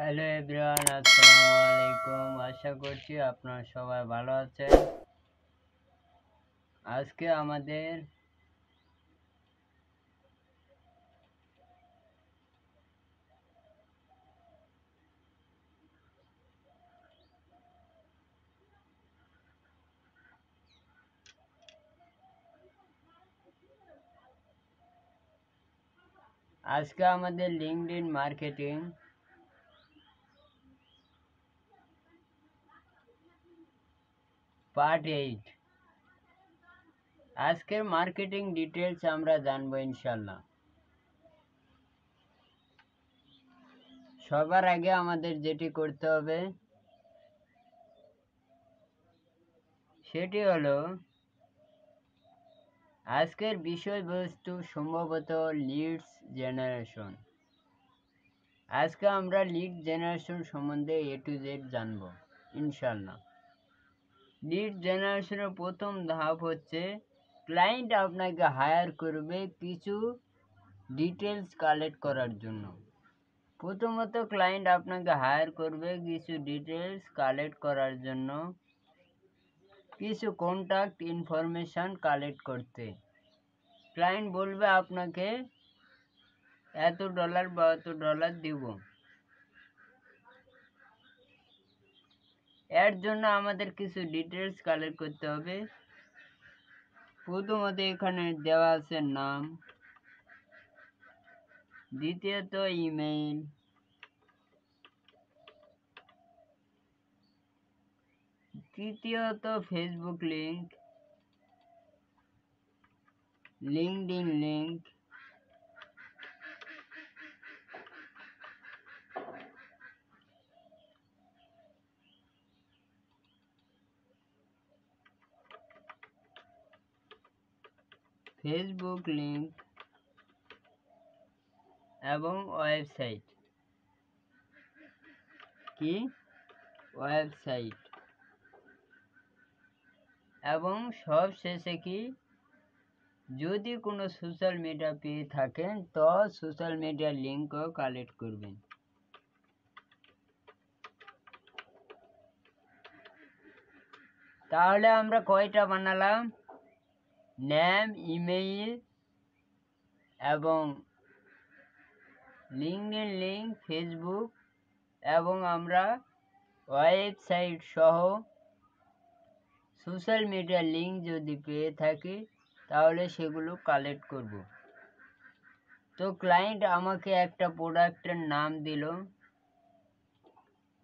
Hello everyone, আসসালামু আলাইকুম। আশা করছি আপনারা সবাই ভালো আছেন। আজকে আমাদের লিঙ্কডইন মার্কেটিং পার্ট 8। আজকের মার্কেটিং ডিটেলস আমরা জানবো ইনশাল্লাহ। সবার আগে আমাদের যেটি করতে হবে সেটি হলো আজকের বিষয়বস্তু সম্ভবত লিডস জেনারেশন। আজকে আমরা লিড জেনারেশন সম্বন্ধে A to Z জানবো ইনশাল্লাহ। লিড জেনারেশনের প্রথম ধাপ হচ্ছে ক্লায়েন্ট আপনাকে হায়ার করবে কিছু ডিটেলস কালেক্ট করার জন্য। প্রথমত ক্লায়েন্ট আপনাকে হায়ার করবে কিছু ডিটেলস কালেক্ট করার জন্য, কিছু কন্ট্যাক্ট ইনফরমেশন কালেক্ট করতে। ক্লায়েন্ট বলবে আপনাকে এত ডলার বা এত ডলার দিব। এর জন্য আমাদের কিছু ডিটেলস কালেক্ট করতে হবে। প্রথমত এখানে দেওয়া আছে নাম, দ্বিতীয়ত ইমেইল, তৃতীয়ত Facebook link, LinkedIn link, Facebook link এবং ওয়েবসাইট। কি ওয়েবসাইট এবং সব শেষে কি, যদি কোনো সোশ্যাল মিডিয়া পেয়ে থাকেন তো সোশ্যাল মিডিয়ার লিঙ্কও কালেক্ট করবেন। তাহলে আমরা কয়টা বানালাম? নেম, ইমেইল এবং লিঙ্কডইন লিংক, ফেসবুক এবং আমরা ওয়েবসাইট সহ সোশ্যাল মিডিয়ার লিঙ্ক যদি পেয়ে থাকি তাহলে সেগুলো কালেক্ট করব। তো ক্লায়েন্ট আমাকে একটা প্রোডাক্টের নাম দিল।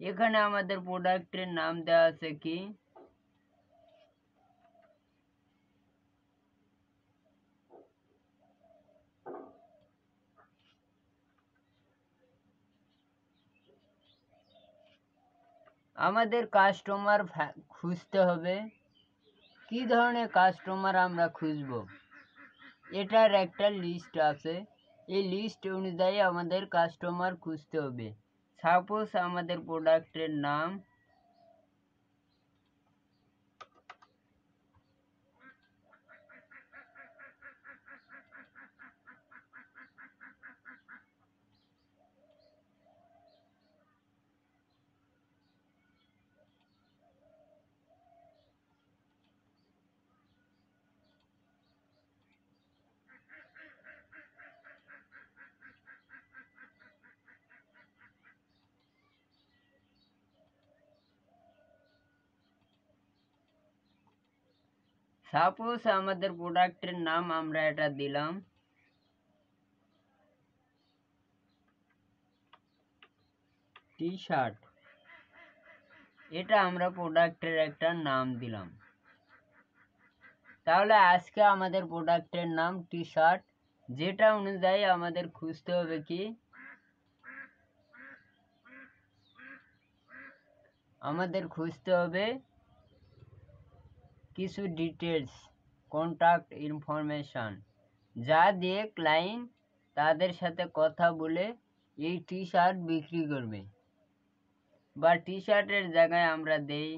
এখানে আমাদের প্রোডাক্টের নাম দেওয়া আছে কি, আমাদের কাস্টমার খুঁজতে হবে। কি ধরনের কাস্টমার আমরা খুঁজব, এটার একটা লিস্ট আছে। এই লিস্ট অনুযায়ী আমাদের কাস্টমার খুঁজতে হবে। সাপোজ আমাদের প্রোডাক্টের নাম আমাদের প্রোডাক্টের নাম আমরা এটা দিলাম টি শার্ট। এটা আমরা প্রোডাক্টের একটা নাম দিলাম। তাহলে আজকে আমাদের প্রোডাক্টের নাম টি শার্ট, যেটা অনুযায়ী আমাদের খুঁজতে হবে কি, আমাদের খুঁজতে হবে কিছু ডিটেলস, কন্ট্যাক্ট ইনফরমেশন, যা দিয়ে ক্লায়েন্ট তাদের সাথে কথা বলে এই টি শার্ট বিক্রি করবে। বা টি শার্টের জায়গায় আমরা দেই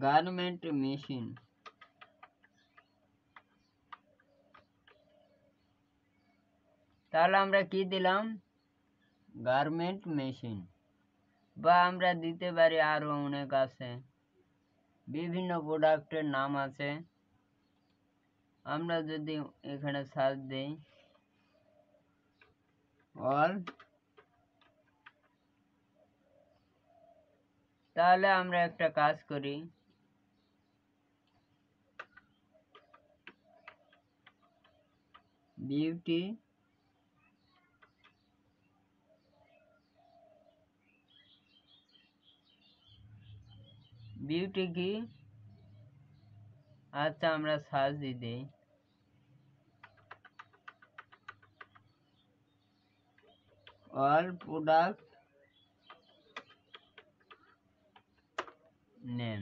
গার্মেন্ট মেশিন। তাহলে আমরা কি দিলাম, গার্মেন্ট মেশিন, বা আমরা দিতে পারি আরো অনেক আছে, বিভিন্ন প্রোডাক্টের নাম আছে। আমরা যদি এখানে সার্চ দেই অল, তাহলে আমরা একটা কাজ করি, বিউটি বিউটি কি, আচ্ছা আমরা সার্চ দিই অল প্রোডাক্ট নেম।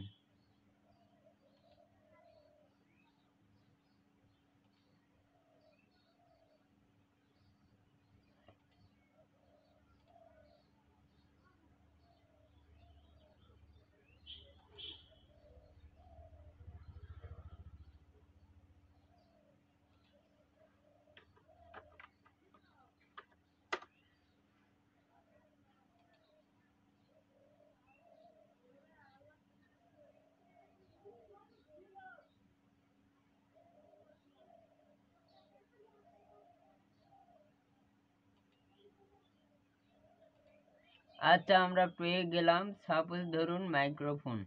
আচ্ছা আমরা পেয়ে গেলাম, সাপোজ ধরুন মাইক্রোফোন।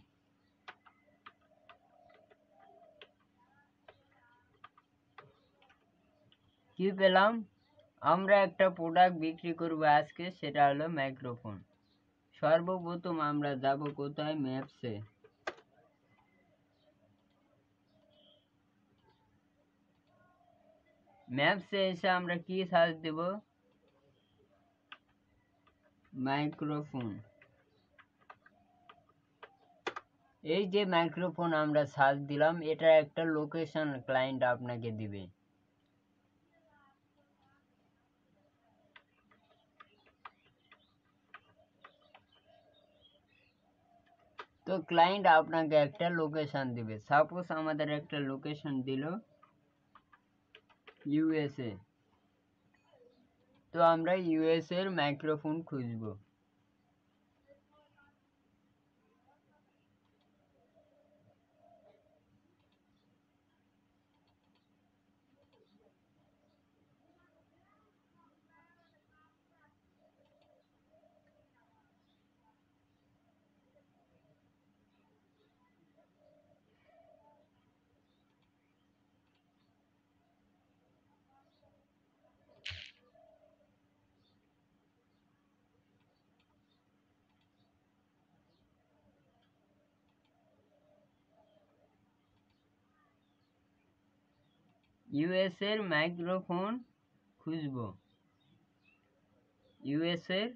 কি পেলাম, আমরা একটা প্রোডাক্ট বিক্রি করব আজকে, সেটা হলো মাইক্রোফোন। সর্বপ্রথম আমরা যাব কোথায়, ম্যাপসে। ম্যাপসে এসে আমরা কি সার্চ দেব, মাইক্রোফোন। এই যে মাইক্রোফোন আমরা সার্চ দিলাম, এটা একটা লোকেশন ক্লায়েন্ট আপনাকে দিবে। তো ক্লায়েন্ট আপনাকে একটা লোকেশন দিবে, সাপোজ আমাদের একটা লোকেশন দিল ইউএসএ। তো আমরা ইউএসএ এর মাইক্রোফোন খুঁজবো। ইউএসএ এর মাইক্রোফোন খুঁজবো, ইউএসএ এর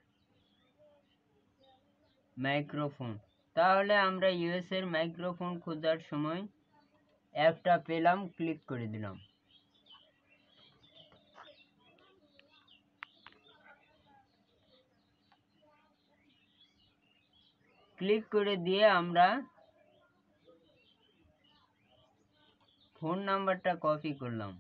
মাইক্রোফোন। তাহলে আমরা ইউএসএ এর মাইক্রোফোন খোঁজার সময় একটা পেলাম, ক্লিক করে দিলাম। ক্লিক করে দিয়ে আমরা ফোন নাম্বারটা কপি করলাম।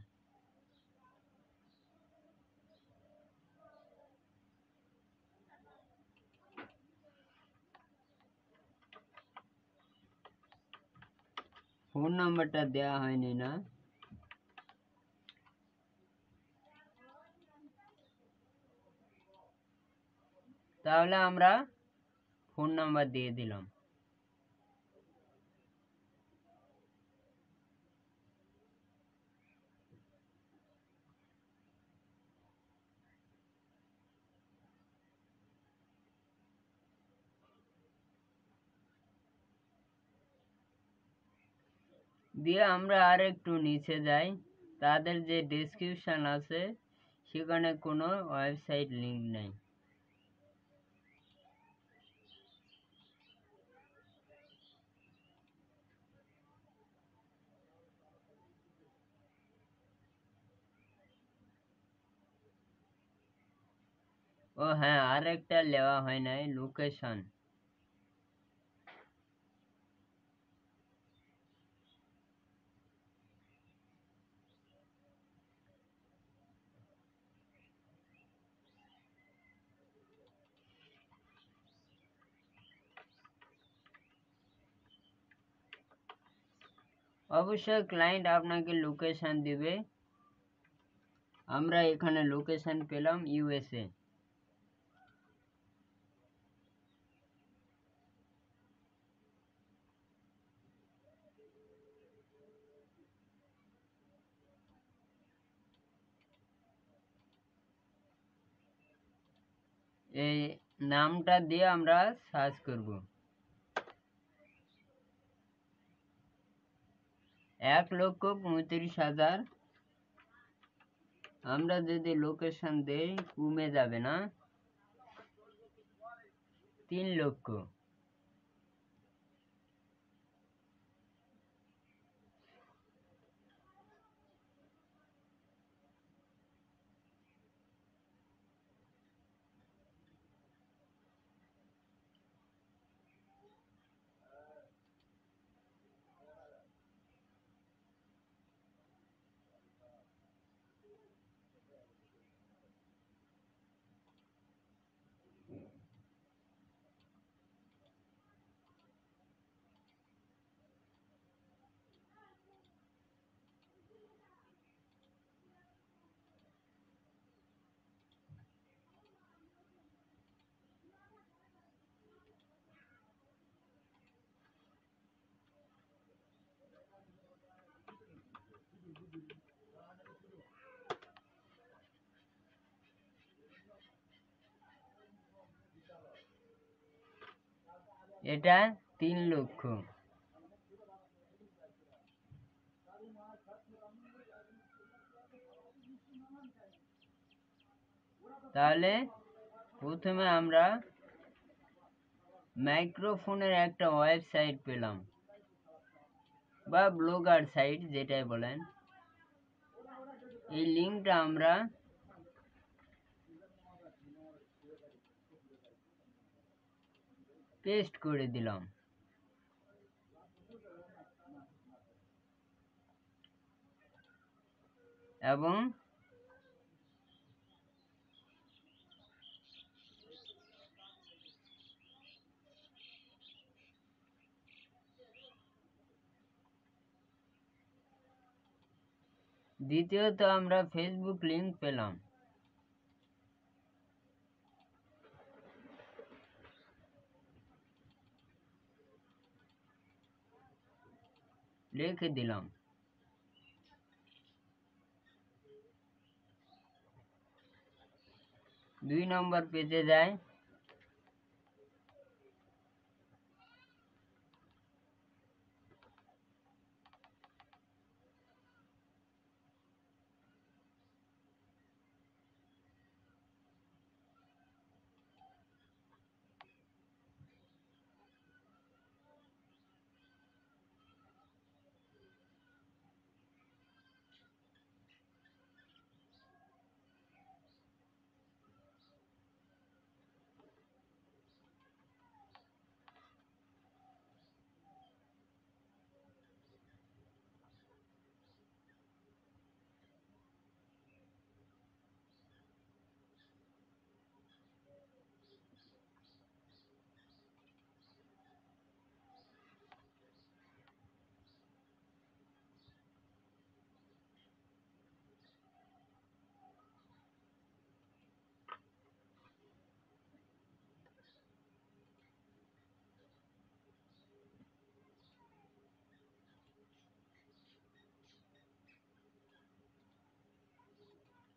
ফোন নাম্বারটা দেওয়া হয়নি না, তাহলে আমরা ফোন নাম্বার দিয়ে দিলাম। দিয়ে আমরা আর একটু নিচে যাই, তাদের যে ডেসক্রিপশন আছে সেখানে কোনো ওয়েবসাইট লিংক নেই। ও হ্যাঁ, আর একটা নেওয়া হয় নাই, লোকেশন। অবশ্যই ক্লায়েন্ট আপনাকে লোকেশন দিবে। আমরা এখানে লোকেশন পেলাম ইউএসএ। এই নামটা দিয়ে আমরা সার্চ করব। 1,35,000। আমরা যদি লোকেশন দেই কমে যাবে না, 3 লক্ষ। এটা 3 লক্ষ। তাহলে প্রথমে আমরা মাইক্রোফোনের একটা ওয়েবসাইট পেলাম, বা ব্লগার সাইট যেটাই বলেন। এই লিঙ্কটা আমরা পেস্ট করে দিলাম এবং দ্বিতীয়ত আমরা ফেসবুক লিংক পেলাম। লিখে দিলাম। 2 নম্বর পেজে যায়।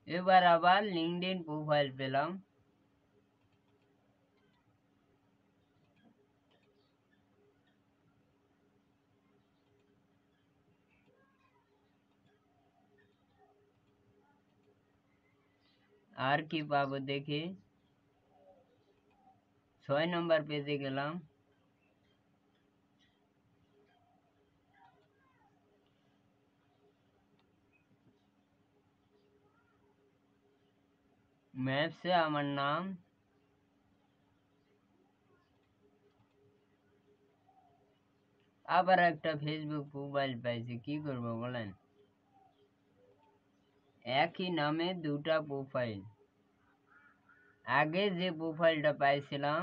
এবার আবার লিঙ্কডইন প্রোফাইল পেলাম। আর কি পাবো দেখি। 6 নম্বর পেজে গেলাম। ম্যাপসে আমার নাম, আবার একটা ফেসবুক প্রোফাইল পাইছি। কি করব বলেন? একই নামে দুটা প্রোফাইল। আগে যে প্রোফাইলটা পাইছিলাম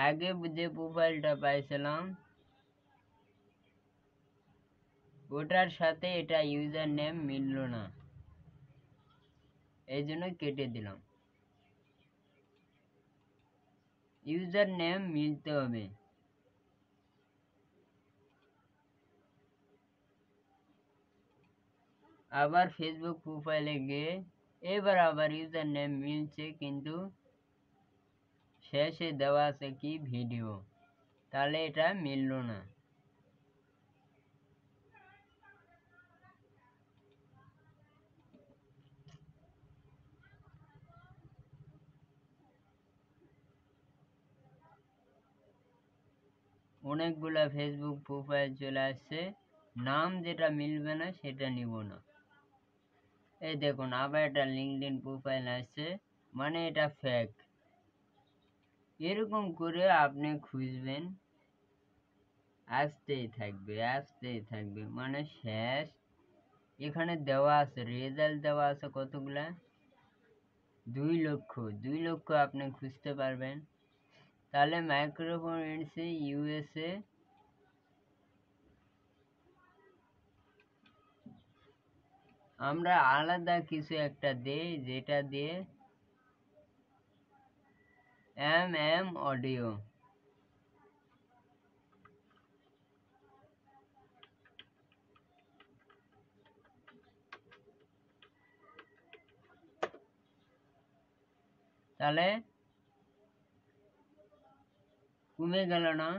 আগে যে প্রোফাইলটা পাইছিলাম ওটার সাথে এটা ইউজার নেম মিললো না, এই জন্য কেটে দিলাম। ইউজার নেম মিলতে হবে। আবার ফেসবুক প্রোফাইলে গিয়ে এবার আবার ইউজার নেম মিলছে, কিন্তু শেষে দেওয়া আছে কি ভিডিও, তাহলে এটা মিলল না। অনেকগুলা ফেসবুক প্রোফাইল চলে আসছে, নাম যেটা মিলবে না সেটা নিব না। এই দেখুন আবার একটা লিঙ্কডইন প্রোফাইল আসছে, মানে এটা ফেক। এরকম করে আপনি খুঁজবেন, আসতেই থাকবে মানে শেষ। এখানে দেওয়া আছে রেজাল্ট, দেওয়া আছে কতগুলা, 2 লক্ষ আপনি খুঁজতে পারবেন। তাহলে মাইক্রোফোনেন্সে ইউএসএ আমরা আলাদা কিছু একটা দেই, যেটা দিয়ে অডিও। তাহলে কমে গেল না?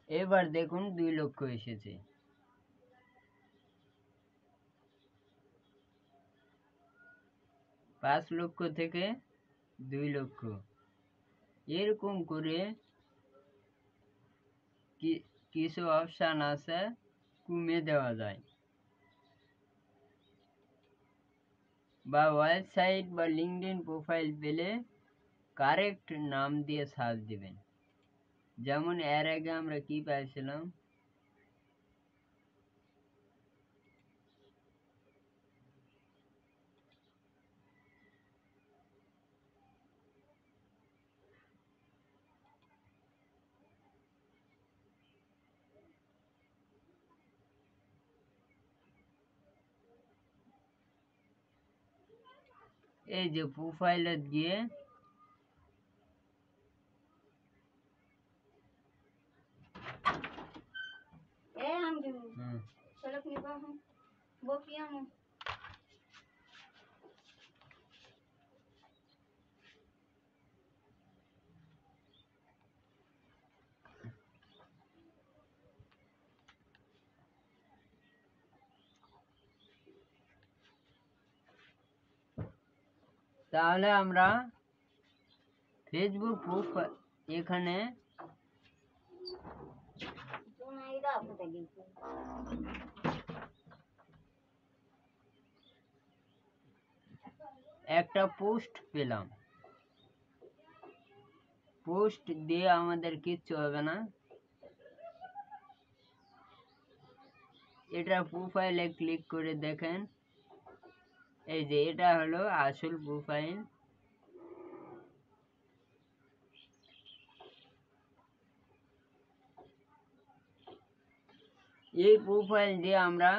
এবার দেখুন 2 লক্ষ এসেছে। 5 লক্ষ থেকে 2 লক্ষ। এরকম করে কিছু অপশান আছে, কমে দেওয়া যায়। বা ওয়েবসাইট বা লিঙ্কডইন প্রোফাইল পেলে কারেক্ট নাম দিয়ে সার্চ দিবেন। যেমন এর আগে আমরা কি পাইছিলাম, এই যে প্রোফাইলে গিয়ে তাহলে আমরা ফেসবুক প্রোফাইল এখানে একটা পোস্ট পেলাম, পোস্ট দিয়ে আমাদের কিচ্ছু হবে না। এটা প্রোফাইলে ক্লিক করে দেখেন, এই যে এটা হলো আসল প্রোফাইল। এই প্রোফাইল দিয়ে আমরা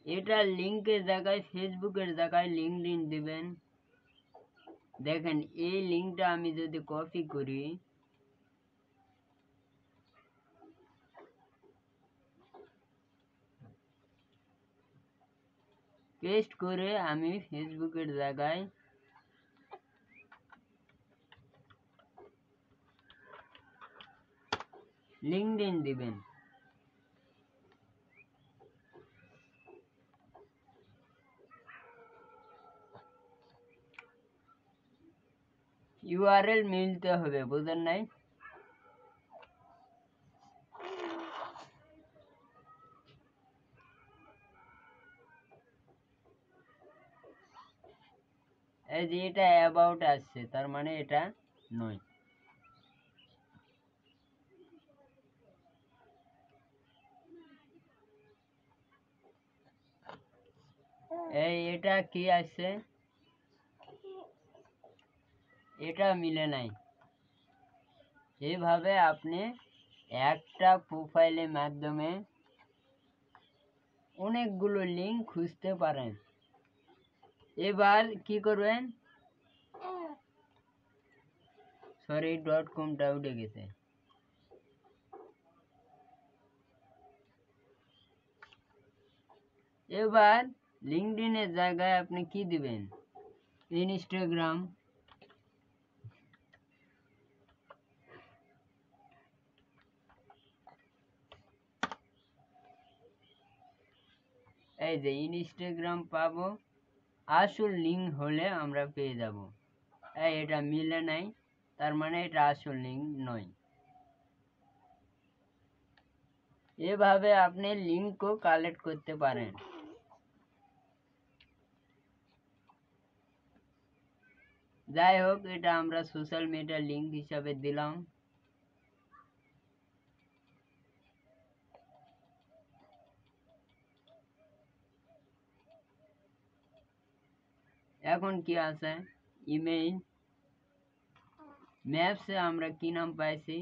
এটা লিঙ্কের জায়গায় ফেসবুকের জায়গায় লিঙ্কডইন দিবেন। দেখেন এই লিঙ্কটা আমি যদি কপি করি, পেস্ট করে আমি ফেসবুকের জায়গায় লিঙ্কডইন দিবেন। ইউআরএল মিলতে হবে, বুঝেন নাই? এই যে এটা অ্যাবাউট আসছে, তার মানে এটা নয়। এটা কি আছে, এটা মিলে নাই। এইভাবে আপনি একটা প্রোফাইলের মাধ্যমে অনেকগুলো লিঙ্ক খুঁজতে পারেন। এবার কি করবেন, সরি .com-টা উঠে গেছে। এবার লিঙ্কডইনের জায়গায় আপনি কি দিবেন, ইনস্টাগ্রাম, এই যে ইনস্টাগ্রাম পাবো, আসল লিঙ্ক হলে আমরা পেয়ে যাব। এটা মিলে নাই, তার মানে এটা আসল লিঙ্ক নয়। এভাবে আপনি লিঙ্কও কালেক্ট করতে পারেন। যাই হোক, এটা আমরা সোশ্যাল মিডিয়া লিঙ্ক হিসাবে দিলাম। এখন কি আছে, ইমেইল, ম্যাপসে আমরা কি নাম পাইছি,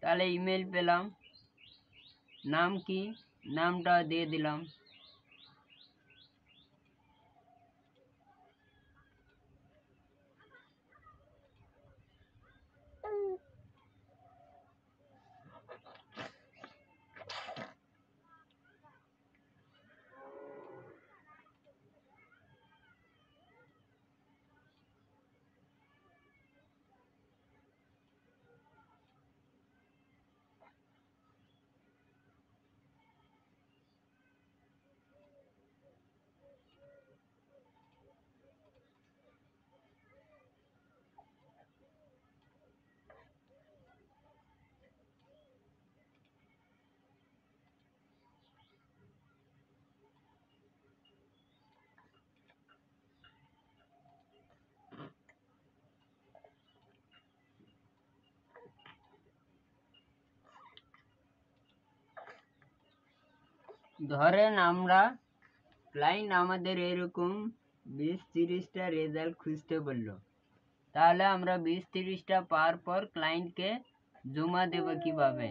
তাহলে ইমেল পেলাম, নাম কি, নামটা দিয়ে দিলাম। ধরেন আমরা ক্লায়েন্ট আমাদের এরকম 20-30টা রেজাল্ট খুঁজতে বললো, তাহলে আমরা 20-30টা পাওয়ার পর ক্লায়েন্টকে জমা দেব কিভাবে,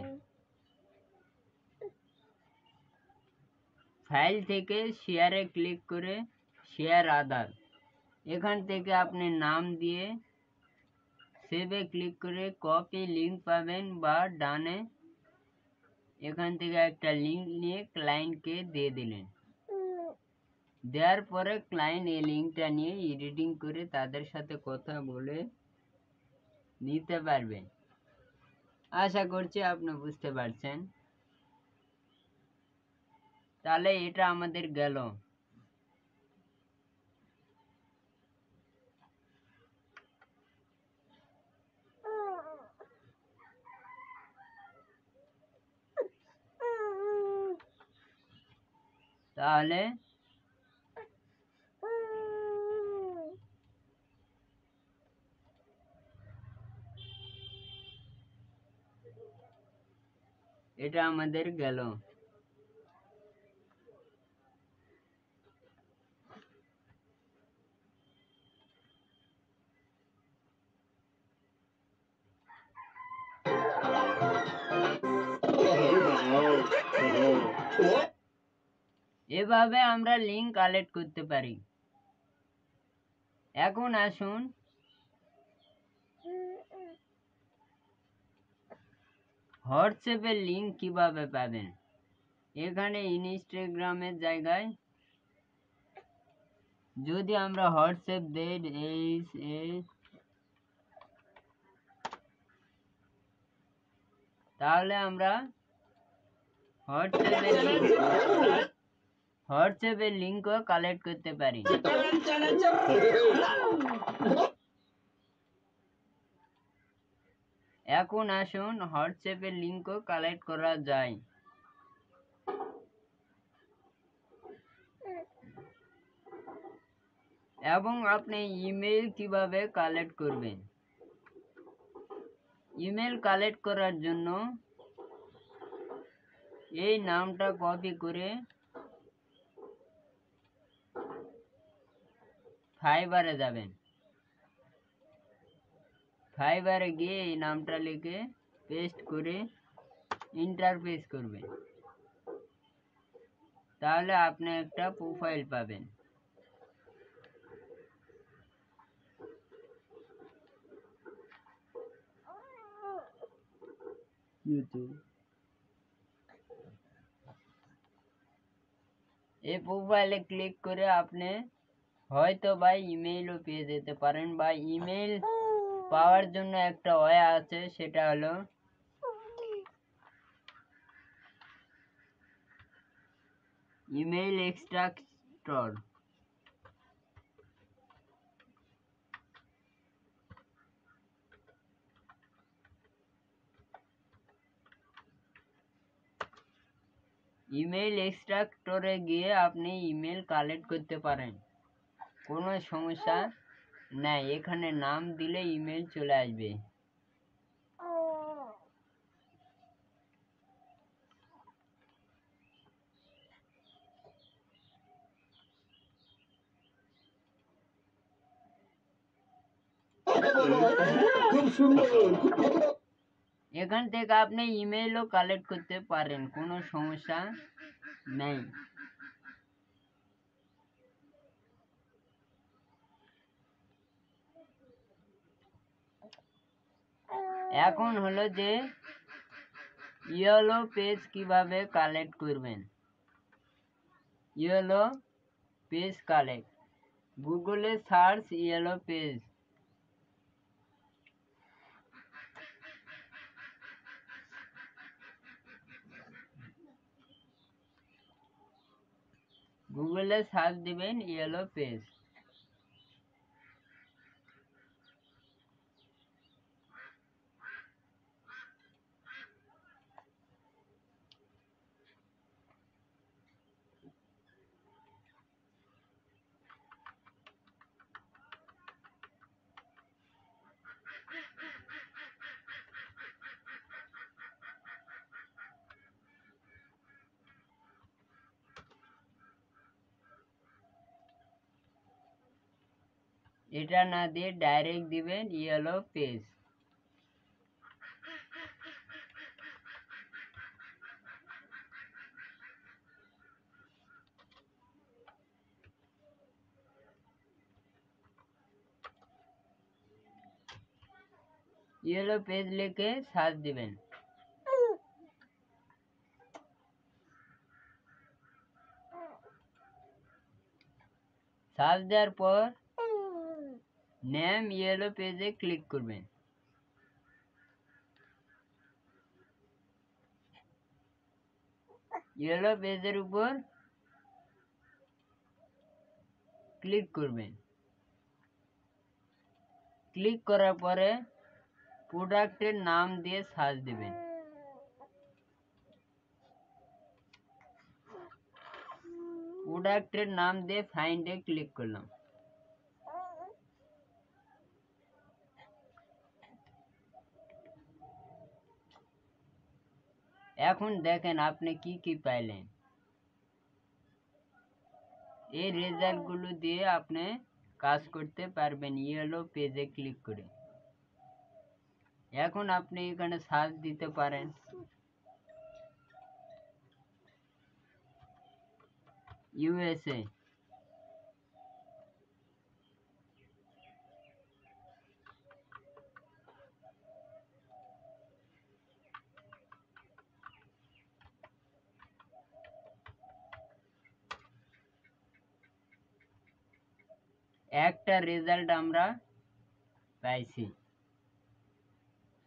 ফাইল থেকে শেয়ারে ক্লিক করে শেয়ার আদার, এখান থেকে আপনি নাম দিয়ে সেভে ক্লিক করে কপি লিঙ্ক পাবেন, বা ডানে এখান থেকে একটা লিঙ্ক নিয়ে ক্লায়েন্টকে দিয়ে দিলেন। দেওয়ার পরে ক্লায়েন্ট এই লিঙ্কটা নিয়ে এডিটিং করে তাদের সাথে কথা বলে নিতে পারবে। আশা করছি আপনি বুঝতে পারছেন। তাহলে এটা আমাদের গেল। তাহলে এটা আমাদের গেল। এভাবে আমরা লিঙ্ক কালেক্ট করতে পারি। এখন আসুন হোয়াটসঅ্যাপের লিঙ্ক কিভাবে পাবেন। এখানে ইনস্টাগ্রামের জায়গায় যদি আমরা হোয়াটসঅ্যাপ দেই, তাহলে আমরা হোয়াটসঅ্যাপের লিঙ্কও কালেক্ট করতে পারি। এখন আসুন হোয়াটসঅ্যাপের লিঙ্কও কালেক্ট করা যায়। এবং আপনি ইমেল কিভাবে কালেক্ট করবেন। ইমেল কালেক্ট করার জন্য এই নামটা কপি করে ফাইবারে যাবেন। ফাইবারে গিয়ে এই নামটা লিখে পেস্ট করে ইন্টারফেস করবেন। তাহলে আপনি একটা প্রোফাইল পাবেন। এই প্রোফাইলে ক্লিক করে আপনি হয়তো বা ইমেইলও পেয়ে যেতে পারেন, বা ইমেইল পাওয়ার জন্য একটা ওয়ে আছে, সেটা হলো ইমেইল এক্সট্রাক্টর। ইমেইল এক্সট্রাক্টরে গিয়ে আপনি ইমেল কালেক্ট করতে পারেন, কোনো সমস্যা নাই। এখানে নাম দিলে ইমেল চলে আসবে। এখান থেকে আপনি ইমেলও কালেক্ট করতে পারেন, কোনো সমস্যা নেই। এখন হলো যে ইয়েলো পেজ কিভাবে কালেক্ট করবেন। ইয়েলো পেজ কালেক্ট, গুগলে সার্চ ইয়েলো পেজ। গুগলে সার্চ দিবেন ইয়েলো পেজ। এটা না দিয়ে ডাইরেক্ট দিবেন ইয়েলো পেজ। ইয়েলো পেজ লিখে সার্চ দিবেন। সার্চ দেওয়ার পর নেম ইয়েলো পেজে ক্লিক করবেন। ইয়েলো পেজের উপর ক্লিক করবেন। ক্লিক করার পরে প্রোডাক্টের নাম দিয়ে সার্চ দিবেন। প্রোডাক্টের নাম দিয়ে ফাইন্ডে ক্লিক করলাম। এখন দেখেন আপনি কি কি পাইলেন। এই রেজাল্টগুলো দিয়ে আপনি কাজ করতে পারবেন ইয়েলো পেজে ক্লিক করে। এখন আপনি এখানে সার্চ দিতে পারেন ইউএসএ। একটা রেজাল্ট আমরা পাইছি।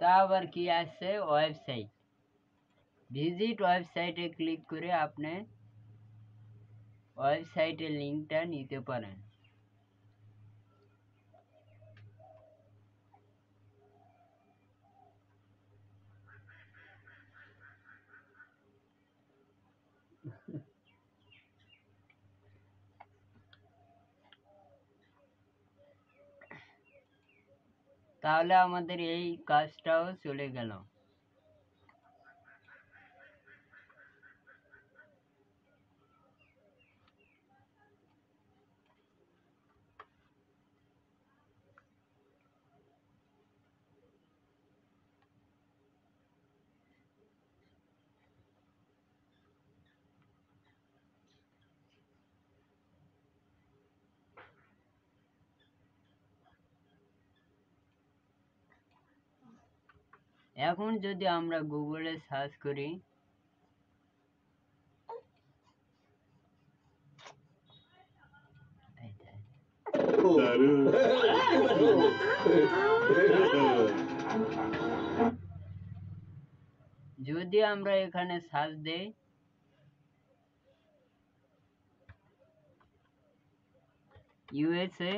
তা আবার কি আসছে ওয়েবসাইট। ভিজিট ওয়েবসাইটে ক্লিক করে আপনি ওয়েবসাইটের লিঙ্কটা নিতে পারেন। তাহলে আমাদের এই কাজটাও চলে গেল। এখন যদি আমরা গুগলে সার্চ করি, যদি আমরা এখানে সার্চ দেই, ইউএসএ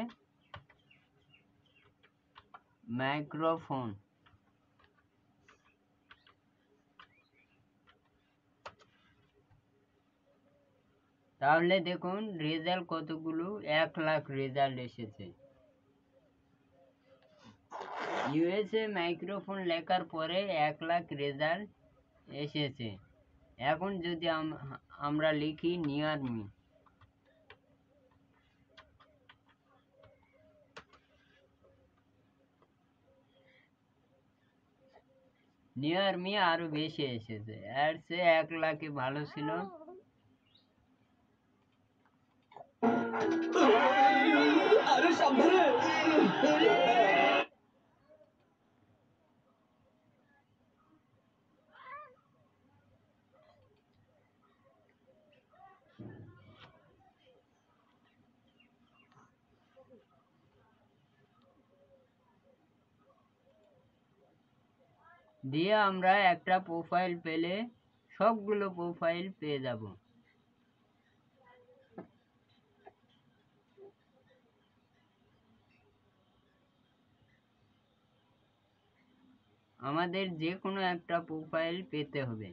মাইক্রোফোন, তাহলে দেখুন রেজাল্ট কতগুলো, 1 লাখ রেজাল্ট এসেছে। ইউএসএ মাইক্রোফোন লেখার পরে 1 লাখ রেজাল্ট এসেছে। এখন যদি আমরা লিখি নিয়ার মি, নিয়ার মি আরো বেশি এসেছে, এর চেয়ে 1 লাখে ভালো ছিল। আরে সাবধানে। দিয়ে আমরা একটা প্রোফাইল পেলে সবগুলো প্রোফাইল পেয়ে যাব। আমাদের যে কোনো একটা প্রোফাইল পেতে হবে।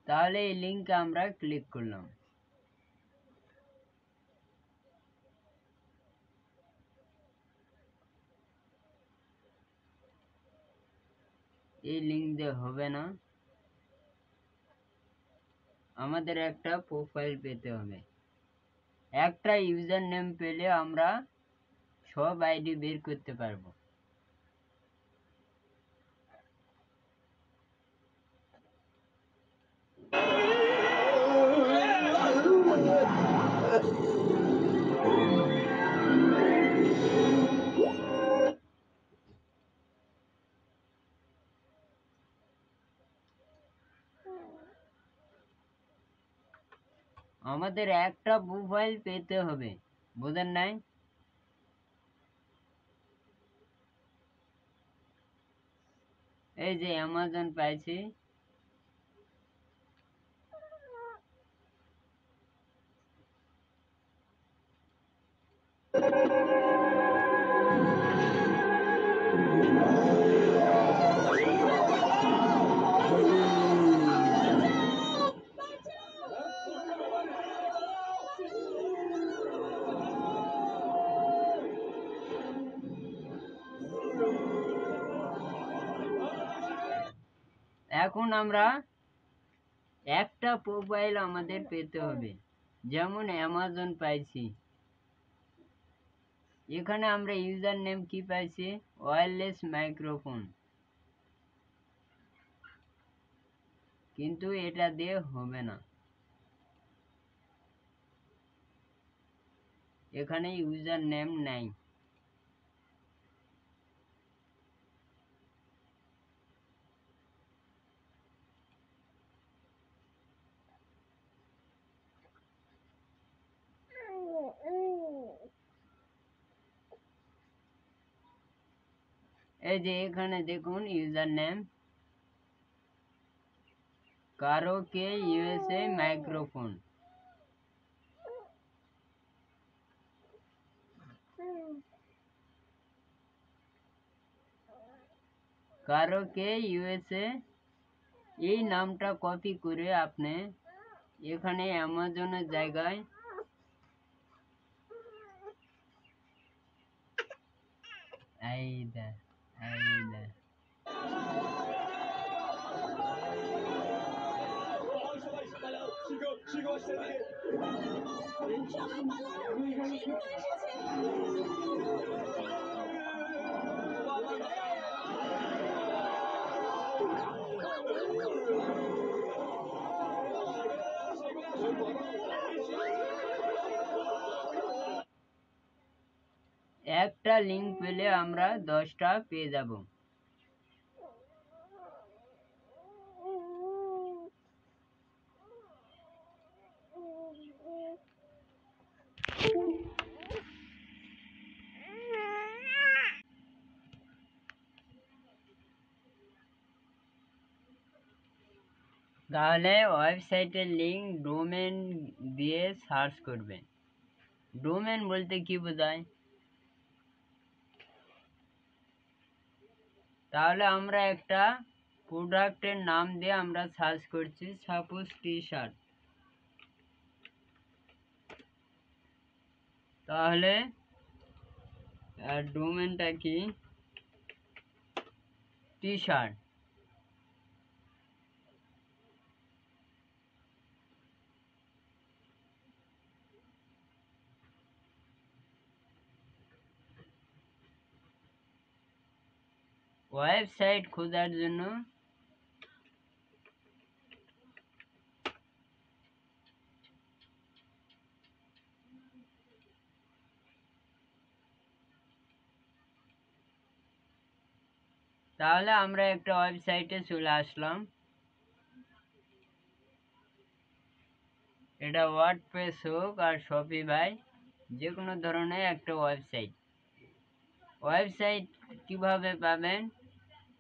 তাহলে এই লিঙ্কে আমরা ক্লিক করলাম। এই লিঙ্ক দিয়ে হবে না, আমাদের একটা প্রোফাইল পেতে হবে। একটা ইউজার নেম পেলে আমরা সব আইডি বের করতে পারবো। আমাদের একটা প্রোফাইল পেতে হবে, বুঝেন নাই? এই যে অ্যামাজন পাইছি, এখন আমরা একটা প্রোফাইল আমাদের পেতে হবে। যেমন অ্যামাজন পাইছি, এখানে আমরা ইউজার নেম কি পাইছি, ওয়্যারলেস মাইক্রোফোন, কিন্তু এটা দিয়ে হবে না। এখানে ইউজার নেম নাই। এই যে এখানে দেখুন user name karaoke USA microphone. Karaoke USA এই নামটা কপি করে আপনি এখানে অ্যামাজনের জায়গায় এইদা সবাই পালাও, শিখো আসছে এদিকে। সবাই পালাও, সিংহ এসেছে। একটা লিংক পেলে আমরা 10টা পেয়ে যাব। তাহলে ওয়েবসাইটের লিংক ডোমেন দিয়ে সার্চ করবেন। ডোমেন বলতে কি বোঝায়? তাহলে আমরা একটা প্রোডাক্টের নাম দিয়ে আমরা সার্চ করছি, সাপোজ টি-শার্ট। তাহলে ডোমেনটা কি? টি-শার্ট। ওয়েবসাইট খোঁজার জন্য তাহলে আমরা একটা ওয়েবসাইটে চলে আসলাম। এটা ওয়ার্ডপ্রেস হোক আর শপিফাই, যে কোনো ধরনের একটা ওয়েবসাইট। ওয়েবসাইট কিভাবে পাবেন?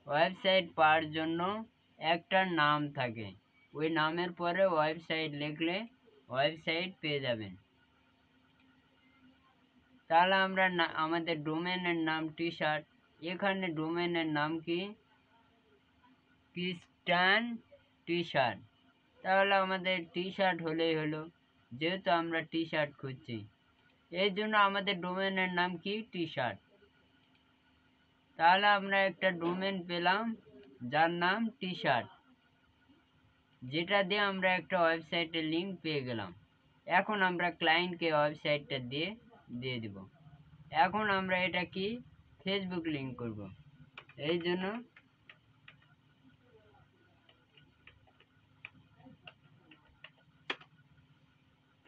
ওয়েবসাইট পাওয়ার জন্য একটা নাম থাকে, ওই নামের পরে ওয়েবসাইট লিখলে ওয়েবসাইট পেয়ে যাবেন। তাহলে আমরা আমাদের ডোমেনের নাম টি-শার্ট, এখানে ডোমেনের নাম কি? ক্রিস্টান টি-শার্ট। তাহলে আমাদের টি-শার্ট হলেই হলো, যেহেতু আমরা টি-শার্ট খুঁজছি, এই জন্য আমাদের ডোমেনের নাম কি? টি-শার্ট। তাহলে আমরা একটা ডোমেন পেলাম যার নাম টি-শার্ট, যেটা দিয়ে আমরা একটা ওয়েবসাইটের লিংক পেয়ে গেলাম। এখন আমরা ক্লায়েন্টকে ওয়েবসাইটটা দিয়ে দিব। এখন আমরা এটা কি? ফেসবুক লিংক করব। এই জন্য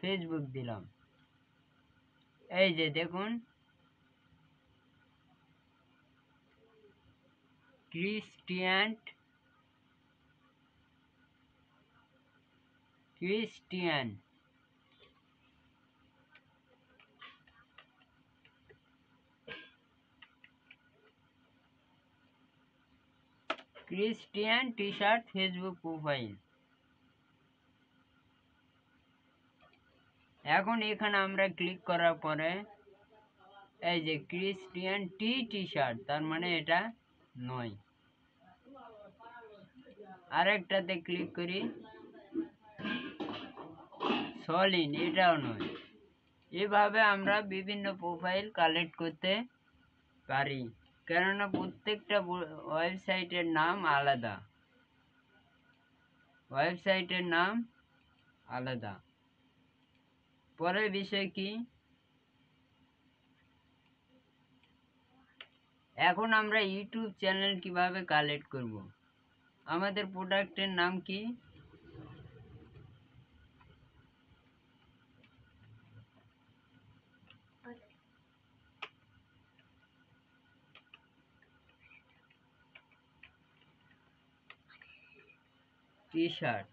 ফেসবুক দিলাম। এই যে দেখুন ক্রিস্টিয়ান টি-শার্ট ফেসবুক প্রোফাইল। এখন এখানে আমরা ক্লিক করার পরে এই যে ক্রিস্টিয়ান টি-শার্ট, তার মানে এটা নয়। আরেকটাতে ক্লিক করি, সলিন, এটাও নয়। এভাবে আমরা বিভিন্ন প্রোফাইল কালেক্ট করতে পারি, কেননা প্রত্যেকটা ওয়েবসাইটের নাম আলাদা। ওয়েবসাইটের নাম আলাদা। পরের বিষয় কি? এখন আমরা ইউটিউব চ্যানেল কিভাবে কালেক্ট করব? আমাদের প্রোডাক্টের নাম কি? টি শার্ট,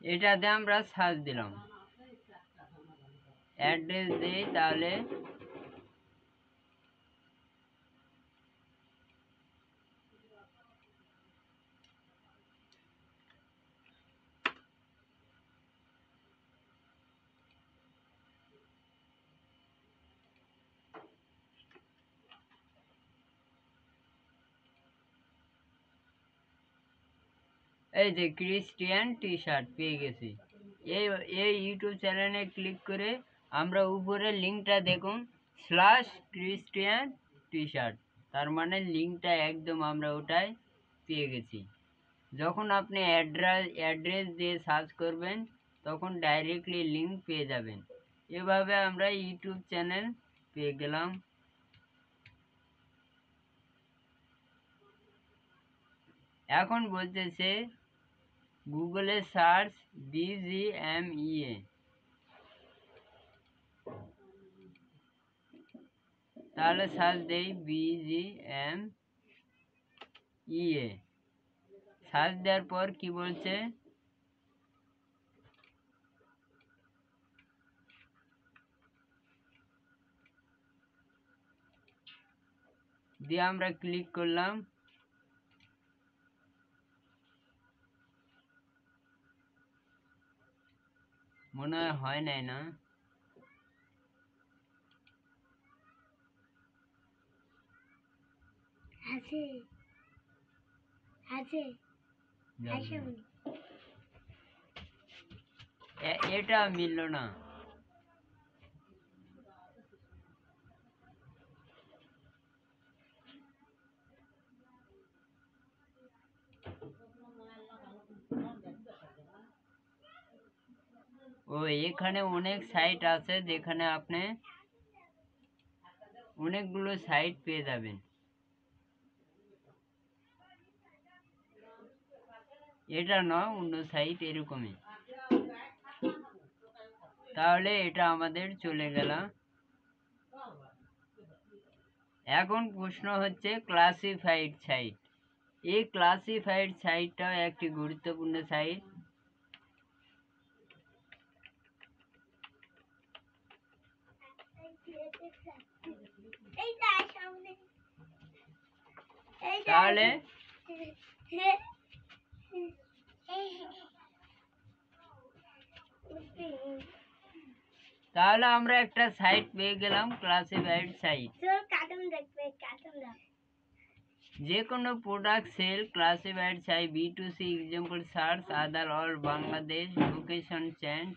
এটাতে আমরা সার্চ দিলাম, অ্যাড্রেস দিই, তাহলে এই যে ক্রিস্টিয়ান টি শার্ট পেয়ে গেছি। এই এই ইউটিউব চ্যানেলে ক্লিক করে আমরা উপরে লিঙ্কটা দেখুন, /ক্রিস্টিয়ান টি শার্ট, তার মানে লিঙ্কটা একদম আমরা ওটাই পেয়ে গেছি। যখন আপনি অ্যাড্রেস দিয়ে সার্চ করবেন তখন ডাইরেক্টলি লিঙ্ক পেয়ে যাবেন। এভাবে আমরা ইউটিউব চ্যানেল পেয়ে গেলাম। এখন বলতেছে গুগলে সার্চ BGMEA, তাহলে সার্চ দেই BGMEA, সার্চ দেওয়ার পর কি বলছে, দিয়ে আমরা ক্লিক করলাম। মনে হয় নাই না, আছে আছে এটা মিলল না। ও এখানে অনেক সাইট আছে যেখানে আপনি অনেকগুলো সাইট পেয়ে যাবেন। এটা না, অন্য সাইট এরকমই। তাহলে এটা আমাদের চলে গেল। এখন প্রশ্ন হচ্ছে ক্লাসিফাইড সাইট। এই ক্লাসিফাইড সাইটটাও একটি গুরুত্বপূর্ণ সাইট। তাহলে তাহলে আমরা একটা সাইট পেয়ে গেলাম, ক্লাসিফাইড সাইট। যে কোনো product sell classified site, B2C, example search, other all Bangladesh, location change.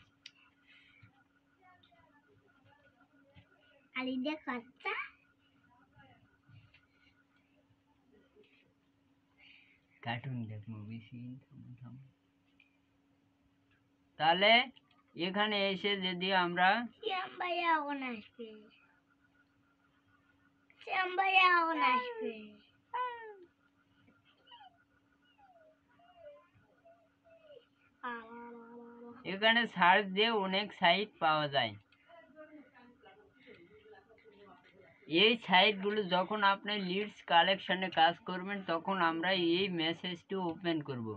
Cartoon দেখ, মুভি সিন। তাহলে এখানে এসে যদি আমরা এখানে সার্চ দিয়ে অনেক সাইট পাওয়া যায়। এই সাইটগুলো যখন আপনি লিডস কালেকশনে কাজ করবেন তখন আমরা এই মেসেজটি ওপেন করব।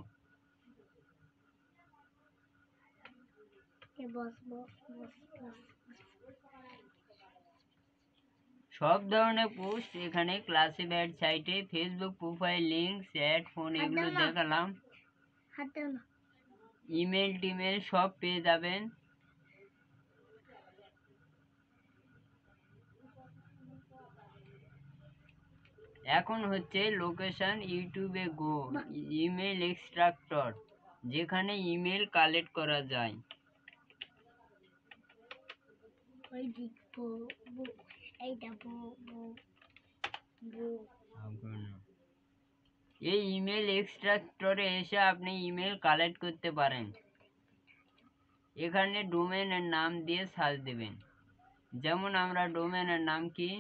সব ধরনের পোস্ট এখানে ক্লাসিফাইড সাইটে, Facebook profile, link, chat, phone, এগুলো দেখালাম। ইমেল টিমেল সব পেয়ে যাবেন। এখন হচ্ছে লোকেশন, ইউটিউবে গো, ইমেল এক্সট্রাক্টর, যেখানে ইমেল কালেক্ট করা যায়। এই ইমেল এক্সট্রাক্টরে এসে আপনি ইমেল কালেক্ট করতে পারেন। এখানে ডোমেনের নাম দিয়ে সার্চ দেবেন। যেমন আমরা ডোমেনের নাম কি,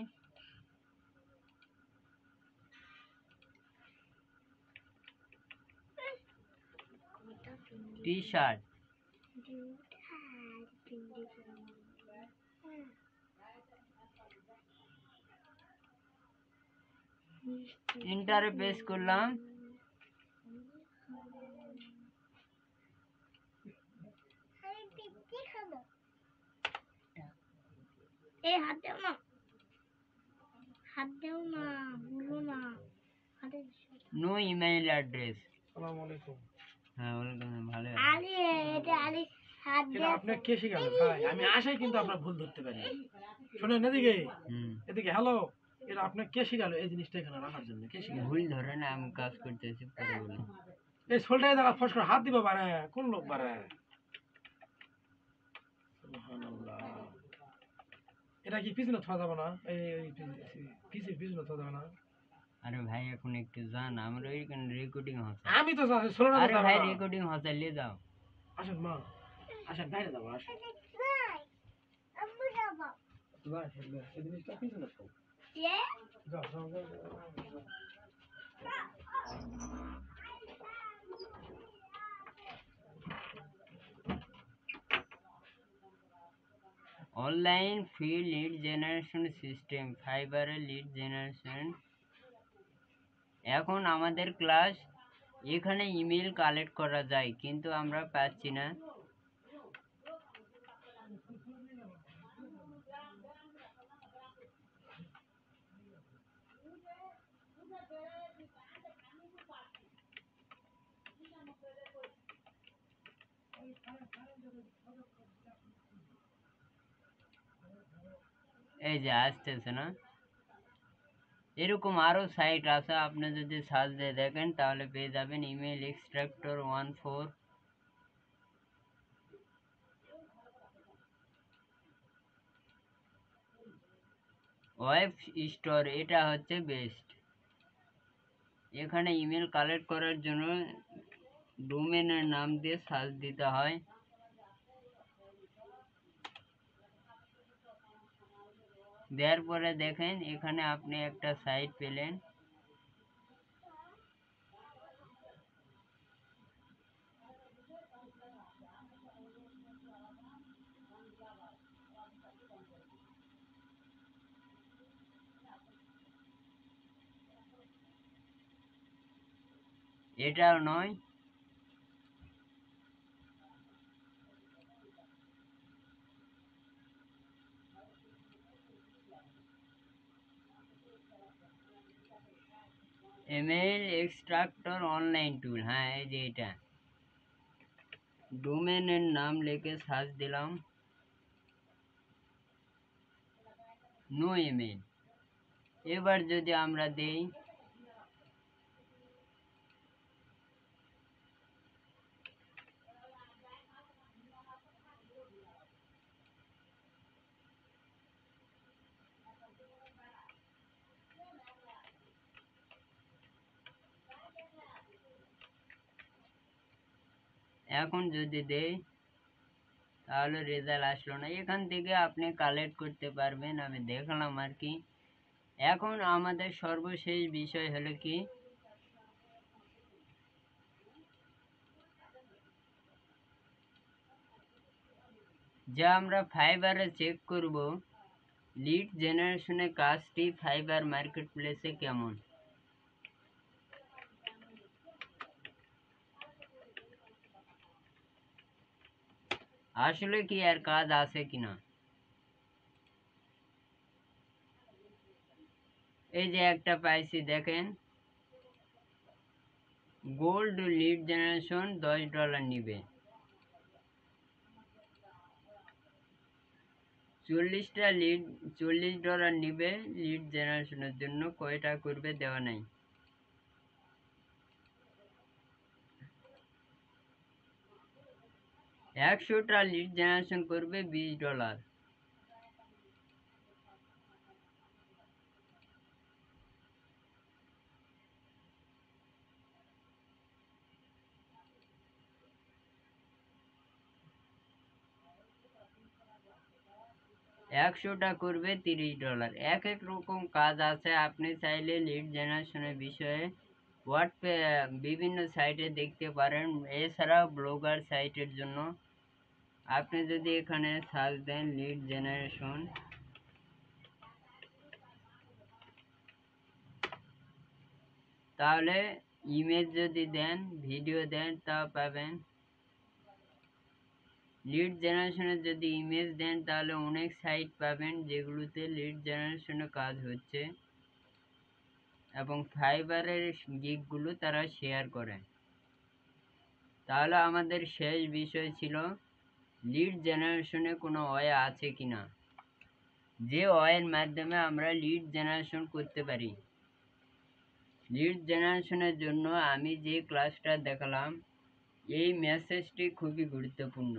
টি শার্ট, ইন্টারে পেশ করলাম। এই হাত দাও না, হাত দাও না, ভুলো না হাতে। No email address. আসসালামু আলাইকুম। হ্যাঁ ওয়েলকাম, ভালো আছি। আরে এটা আরে হাত এটা দাও। আপনি কে শিখালো ভাই? আমি আশাই কিন্তু আপনার ভুল ধরতে পারি। শুনেন এদিকে, এদিকে হ্যালো। এটা আপনি কে শিখালো এই জিনিসটা এখানে রাখার জন্য? কে শিখালো? ভুল ধরে না, আমি কাজ করতেছি পরে বলি। এই সোলটাই দেখা ফস করে হাত দিব পারে কোন লোক পারে? সুবহানাল্লাহ। এটা কি পিছনে থাকা যাবে না? এই পিছনে থাকা যাবে না? আরে ভাই এখন একটু জান, আমরা ওইখানে রেকর্ডিং হচ্ছে। আমি তো যাচ্ছি সোলটা আরে যাবে ভাই না। রেকর্ডিং হচ্ছে, নিয়ে যাও। আসেন মা, আসেন বাইরে যাবো আসেন। আম্মু যাবো। ভাই এই জিনিসটা পিছনে থাকো। এ যাও যাও যাও। Online free lead generation system, ফাইবারের লিড জেনারেশন। এখন আমাদের ক্লাস, এখানে ইমেল কালেক্ট করা যায় কিন্তু আমরা পাচ্ছি না। এই যে আসতেছে না। এরকম আরো সাইট আছে, আপনি যদি সার্চ দিয়ে দেখেন তাহলে পেয়ে যাবেন। ইমেল এক্সট্রাক্টর 14, ওয়েব স্টোর, এটা হচ্ছে বেস্ট। এখানে ইমেল কালেক্ট করার জন্য ডোমেনের নাম দিয়ে সার্চ দিতে হয়। দেওয়ার পরে দেখেন এখানে আপনি একটা সাইট পেলেন। এটাও নয়, ইমেল এক্সট্রাক্টর অনলাইন টুল। হ্যাঁ এই যে এটা, ডোমেনের নাম লিখে সার্চ দিলাম, নো ইমেল। এবার যদি আমরা দেই, এখন যদি দেই তাহলে রেজাল্ট আসলো না। এখান থেকে আপনি কালেক্ট করতে পারবেন, আমি দেখলাম আর কি। এখন আমাদের সর্বশেষ বিষয় হলো কি, যা আমরা ফাইবারে চেক করব লিড জেনারেশনের কাজটি ফাইবার মার্কেট প্লেসে কেমন। আসলে কি আর কাজ আছে কিনা। এই যে একটা পাইছি দেখেন, গোল্ড লিড জেনারেশন $10 নিবে, 40টা লিড, $40 নিবে লিড জেনারেশনের জন্য। কয়টা করবে দেওয়া নাই। 100টা লিড জেনারেশন করবে $20। একশোটা করবে $30। এক এক রকম কাজ আছে। আপনি চাইলে লিড জেনারেশনের বিষয়ে বিভিন্ন সাইটে দেখতে পারেন। এছাড়াও ব্লগার সাইটের জন্য আপনি যদি এখানে সার্চ দেন লিড জেনারেশন, তাহলে ইমেজ যদি দেন, ভিডিও দেন, তা পাবেন। লিড জেনারেশনের যদি ইমেজ দেন তাহলে অনেক সাইট পাবেন যেগুলোতে লিড জেনারেশনের কাজ হচ্ছে এবং ফাইবারের গিগগুলো তারা শেয়ার করে। তাহলে আমাদের শেষ বিষয় ছিল লিড জেনারেশনে কোনো ওয়ে আছে কিনা, যে ওয়ের মাধ্যমে আমরা লিড জেনারেশন করতে পারি। লিড জেনারেশনের জন্য আমি যে ক্লাসটা দেখালাম, এই মেসেজটি খুবই গুরুত্বপূর্ণ।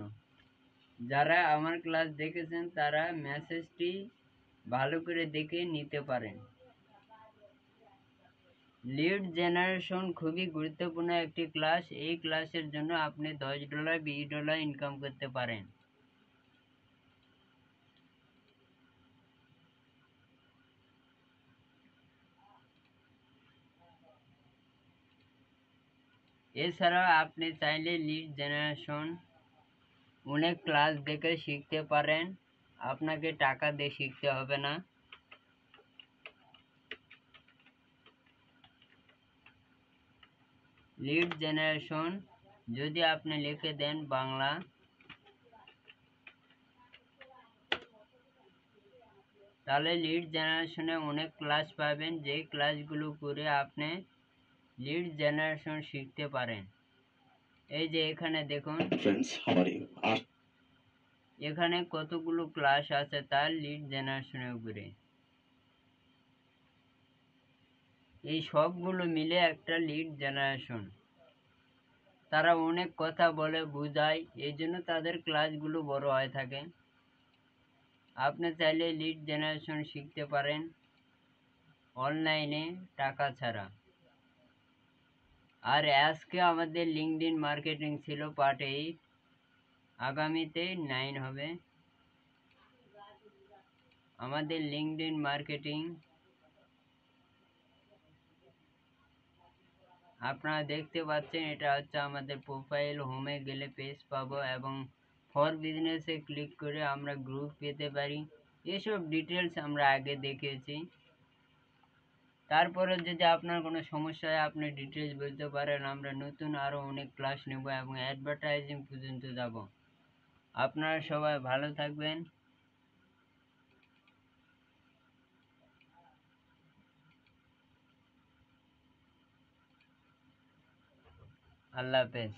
যারা আমার ক্লাস দেখেছেন তারা মেসেজটি ভালো করে দেখে নিতে পারেন। লিড জেনারেশন খুবই গুরুত্বপূর্ণ একটি ক্লাস। এই ক্লাসের জন্য আপনি $10 $20 ইনকাম করতে পারেন। এছাড়া আপনি চাইলে লিড জেনারেশন অনেক ক্লাস দেখে শিখতে পারেন, আপনাকে টাকা দিয়ে শিখতে হবে না। লিড জেনারেশন যদি আপনি লিখে দেন বাংলা, তাহলে লিড জেনারেশনে অনেক ক্লাস পাবেন, যে ক্লাসগুলো করে আপনি লিড জেনারেশন শিখতে পারেন। এই যে এখানে দেখুন, এখানে কতগুলো ক্লাস আছে তার লিড জেনারেশনের উপরে। এই সবগুলো মিলে একটা লিড জেনারেশন। তারা অনেক কথা বলে, বোঝায়, এই জন্য তাদের ক্লাসগুলো বড় হয়ে থাকে। আপনি চাইলে লিড জেনারেশন শিখতে পারেন অনলাইনে টাকা ছাড়া। আর আজকে আমাদের লিঙ্কডইন মার্কেটিং ছিল পার্ট 8, আগামীতে 9 হবে। আমাদের লিঙ্কডইন মার্কেটিং আপনারা দেখতে পাচ্ছেন, এটা হচ্ছে আমাদের প্রোফাইল। হোমে গেলে পেজ পাবো এবং ফর বিজনেসে ক্লিক করে আমরা গ্রুপ পেতে পারি। এসব ডিটেলস আমরা আগে দেখেছি। তারপরে যদি আপনার কোনো সমস্যা হয় আপনি ডিটেলস বলতে পারেন, আমরা নতুন আরও অনেক ক্লাস নেব এবং অ্যাডভার্টাইজিং পর্যন্ত যাব। আপনারা সবাই ভালো থাকবেন। আল্লাহ হাফেজ।